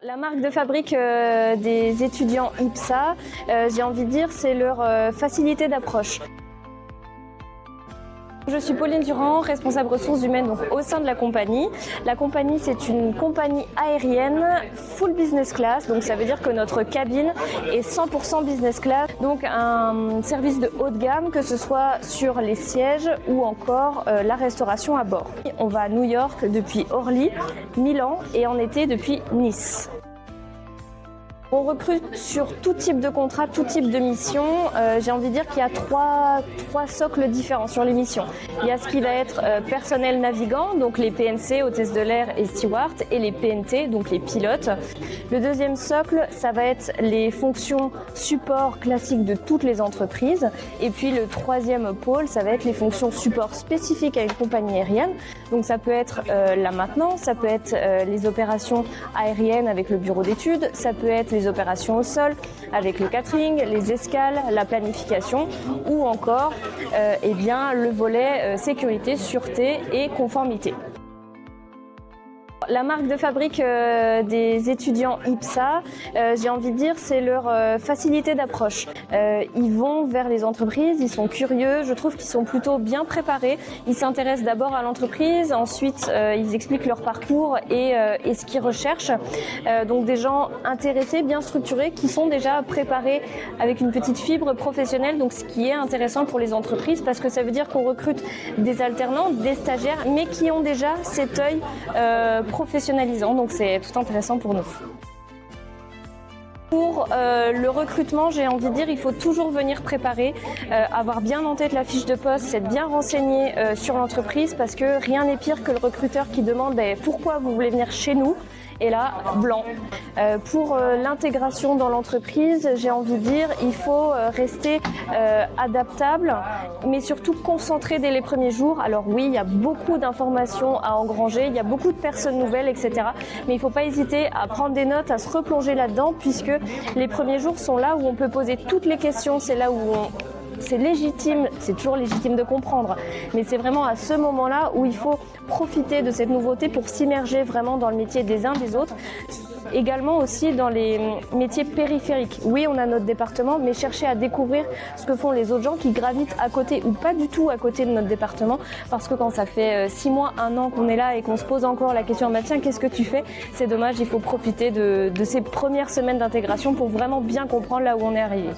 La marque de fabrique des étudiants IPSA, j'ai envie de dire, c'est leur facilité d'approche. Je suis Pauline Durand, responsable ressources humaines donc, au sein de la compagnie. La compagnie, c'est une compagnie aérienne full business class, donc ça veut dire que notre cabine est 100% business class, donc un service de haut de gamme, que ce soit sur les sièges ou encore la restauration à bord. On va à New York depuis Orly, Milan et en été depuis Nice. On recrute sur tout type de contrat, tout type de mission. J'ai envie de dire qu'il y a trois socles différents sur les missions. Il y a ce qui va être personnel navigant, donc les PNC, hôtesse de l'air et steward, et les PNT, donc les pilotes. Le deuxième socle, ça va être les fonctions support classiques de toutes les entreprises. Et puis le troisième pôle, ça va être les fonctions support spécifiques à une compagnie aérienne. Donc ça peut être la maintenance, ça peut être les opérations aériennes avec le bureau d'études, ça peut être les opérations au sol avec le catering, les escales, la planification ou encore eh bien, le volet sécurité, sûreté et conformité. La marque de fabrique des étudiants IPSA, j'ai envie de dire, c'est leur facilité d'approche. Ils vont vers les entreprises, ils sont curieux, je trouve qu'ils sont plutôt bien préparés. Ils s'intéressent d'abord à l'entreprise, ensuite ils expliquent leur parcours et ce qu'ils recherchent. Donc des gens intéressés, bien structurés, qui sont déjà préparés avec une petite fibre professionnelle, donc ce qui est intéressant pour les entreprises parce que ça veut dire qu'on recrute des alternants, des stagiaires, mais qui ont déjà cet œil professionnalisant, donc c'est tout intéressant pour nous. Pour le recrutement, j'ai envie de dire, il faut toujours venir préparer, avoir bien en tête la fiche de poste, s'être bien renseigné sur l'entreprise parce que rien n'est pire que le recruteur qui demande pourquoi vous voulez venir chez nous. Et là, blanc. Pour l'intégration dans l'entreprise, j'ai envie de dire, il faut rester adaptable, mais surtout concentré dès les premiers jours. Alors oui, il y a beaucoup d'informations à engranger, il y a beaucoup de personnes nouvelles, etc. Mais il ne faut pas hésiter à prendre des notes, à se replonger là-dedans, puisque les premiers jours sont là où on peut poser toutes les questions, c'est là où c'est légitime, c'est toujours légitime de comprendre, mais c'est vraiment à ce moment-là où il faut profiter de cette nouveauté pour s'immerger vraiment dans le métier des uns des autres. Également aussi dans les métiers périphériques. Oui, on a notre département, mais chercher à découvrir ce que font les autres gens qui gravitent à côté ou pas du tout à côté de notre département, parce que quand ça fait 6 mois, 1 an qu'on est là et qu'on se pose encore la question tiens, qu'est-ce que tu fais? C'est dommage, il faut profiter de ces premières semaines d'intégration pour vraiment bien comprendre là où on est arrivé.